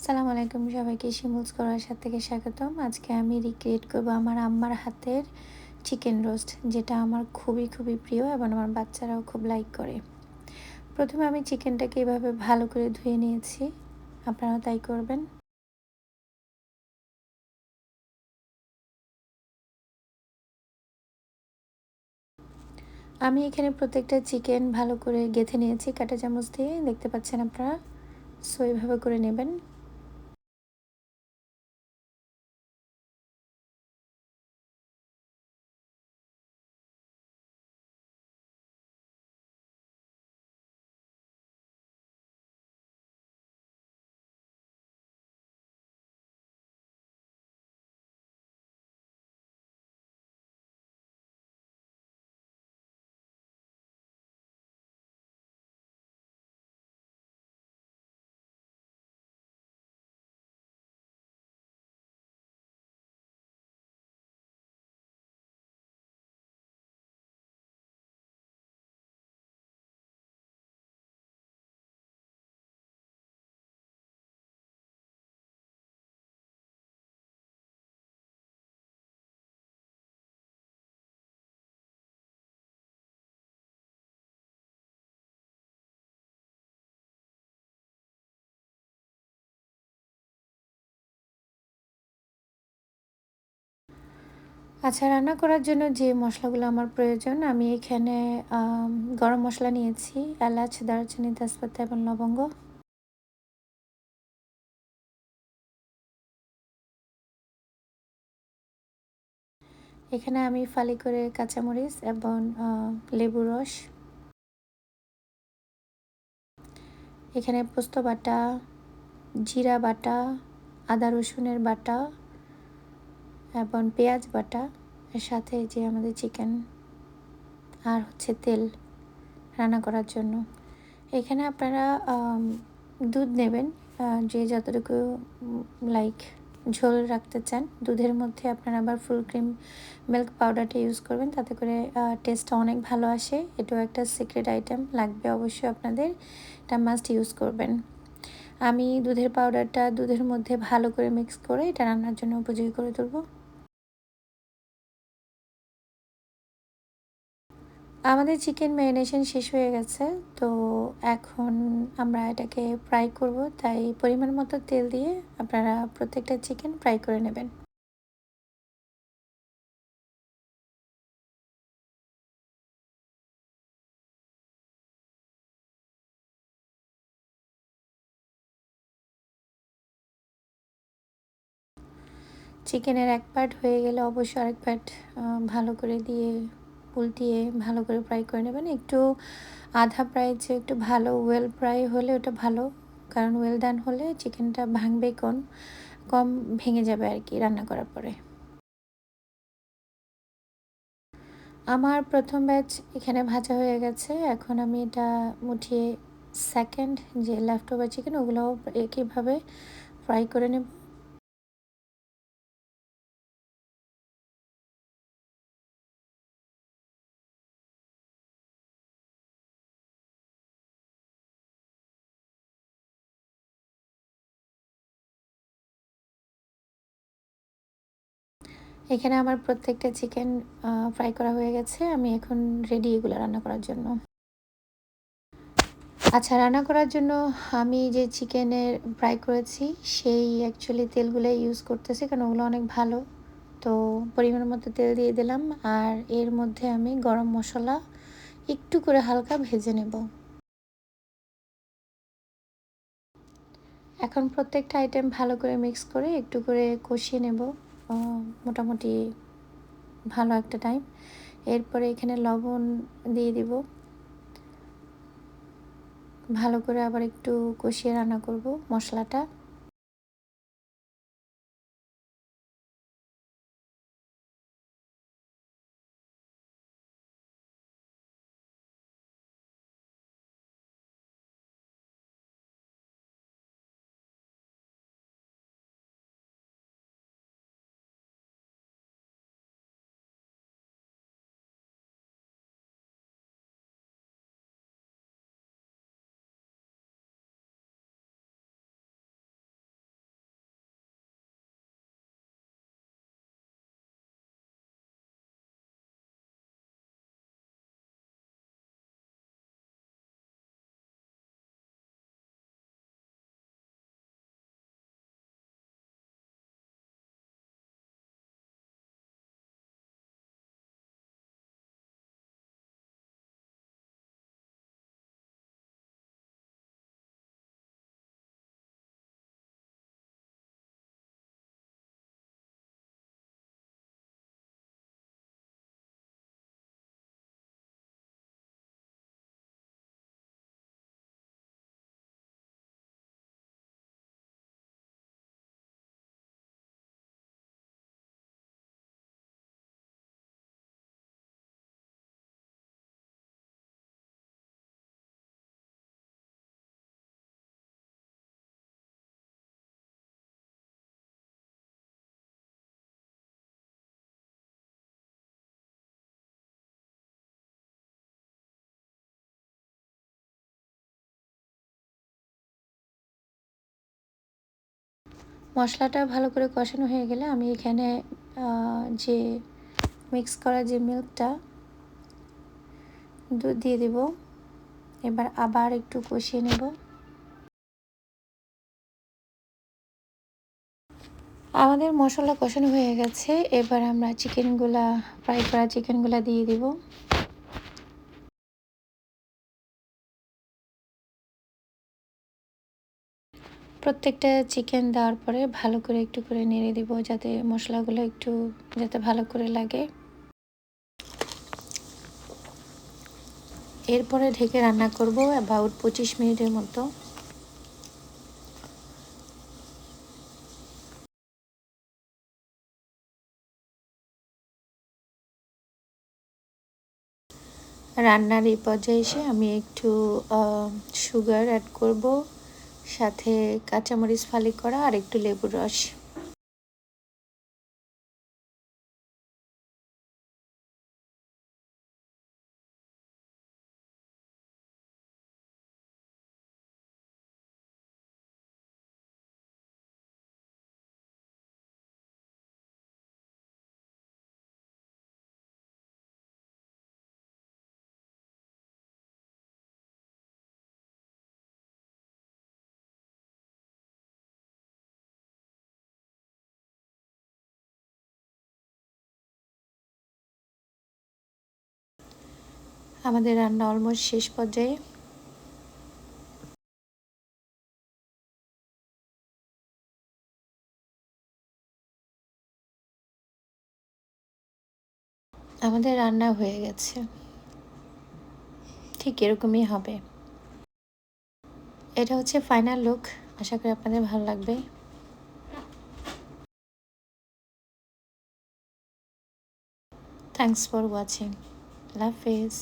সালামু আলাইকুম সবাইকে শিমুলস করার সাথে থেকে স্বাগতম। আজকে আমি রিক্রিয়েট করব আমার আম্মার হাতের চিকেন রোস্ট, যেটা আমার খুবই প্রিয় এবং আমার বাচ্চারাও খুব লাইক করে। প্রথমে আমি চিকেনটাকে এভাবে ভালো করে ধুয়ে নিয়েছি, আপনারাও তাই করবেন। আমি এখানে প্রত্যেকটা চিকেন ভালো করে গেঁথে নিয়েছি কাঁটা চামচ দিয়ে, দেখতে পাচ্ছেন আপনারা। সো এভাবে করে নেবেন। আচ্ছা, রান্না করার জন্য যে মশলাগুলো আমার প্রয়োজন, আমি এখানে গরম মশলা নিয়েছি, এলাচ, দারচিনি, তেজপাতা এবং লবঙ্গ। এখানে আমি ফালি করে কাঁচামরিচ এবং লেবুর রস, এখানে পোস্ত বাটা, জিরা বাটা, আদা রসুনের বাটা এবং পেঁয়াজ বাটা, এর সাথে যে আমাদের চিকেন, আর হচ্ছে তেল রান্না করার জন্য। এখানে আপনারা দুধ নেবেন, যে যতটুকু লাইক ঝোল রাখতে চান। দুধের মধ্যে আপনারা আবার ফুল ক্রিম মিল্ক পাউডারটা ইউজ করবেন, তাতে করে টেস্টটা অনেক ভালো আসে। এটাও একটা সিক্রেট আইটেম, লাগবে অবশ্যই আপনাদের, এটা মাস্ট ইউজ করবেন। আমি দুধের পাউডারটা দুধের মধ্যে ভালো করে মিক্স করে এটা রান্নার জন্য উপযোগী করে তুলব। আমাদের চিকেন ম্যারিনেশন শেষ হয়ে গেছে। তো এখন আমরা এটাকে ফ্রাই করব, তাই পরিমাণ মতো তেল দিয়ে আপনারা প্রত্যেকটা চিকেন ফ্রাই করে নেবেন। চিকেনের এক পার্ট হয়ে গেলে অবশ্যই আরেক পার্ট ভালো করে দিয়ে উল্টিয়ে ভালো করে ফ্রাই করে নেবেন। একটু আধা ফ্রাই চেয়ে একটু ভালো ওয়েল ফ্রাই হলে ওটা ভালো, কারণ ওয়েল ডান হলে চিকেনটা ভাঙবে কম ভেঙে যাবে আর কি রান্না করার পরে। আমার প্রথম ব্যাচ এখানে ভাজা হয়ে গেছে। এখন আমি এটা উঠিয়ে সেকেন্ড যে লেফট ওভার চিকেন, ওগুলোও একইভাবে ফ্রাই করে নেব। এখানে আমার প্রত্যেকটা চিকেন ফ্রাই করা হয়ে গেছে। আমি এখন রেডি এগুলো রান্না করার জন্য। আচ্ছা, রান্না করার জন্য আমি যে চিকেনের ফ্রাই করেছি সেই অ্যাকচুয়ালি তেলগুলাই ইউজ করতেছি, কারণ ওগুলো অনেক ভালো। তো পরিমাণ মতো তেল দিয়ে দিলাম, আর এর মধ্যে আমি গরম মশলা একটু করে হালকা ভেজে নেব। এখন প্রত্যেকটা আইটেম ভালো করে মিক্স করে একটু করে কষিয়ে নেব মোটামুটি ভালো একটা টাইম। এরপরে এখানে লবণ দিয়ে দিব, ভালো করে আবার একটু কষিয়ে রান্না করব মশলাটা। মশলাটা ভালো করে কষানো হয়ে গেলে আমি এখানে যে মিক্স করা যে মিল্কটা দুধ দিয়ে দেব। এবার আবার একটু কষিয়ে নেব। আমাদের মশলা কষানো হয়ে গেছে। এবার আমরা ফ্রাই করা চিকেনগুলা দিয়ে দিব। প্রত্যেকটা চিকেন দেওয়ার পরে ভালো করে একটু করে নেড়ে দেব, যাতে মশলাগুলো একটু যাতে ভালো করে লাগে। এরপরে ঢেকে রান্না করব অ্যাবাউট 25 মিনিটের মতো। রান্নার এই পর্যায়ে এসে আমি একটু সুগার অ্যাড করব, সাথে কাঁচামরিচ ফালি করা আর একটু লেবুর রস। আমাদের রান্না অলমোস্ট শেষ পর্যায়ে। আমাদের রান্না হয়ে গেছে, ঠিক এরকমই হবে। এটা হচ্ছে ফাইনাল লুক। আশা করি আপনাদের ভালো লাগবে। Thanks for watching. আল্লাহ হাফেজ।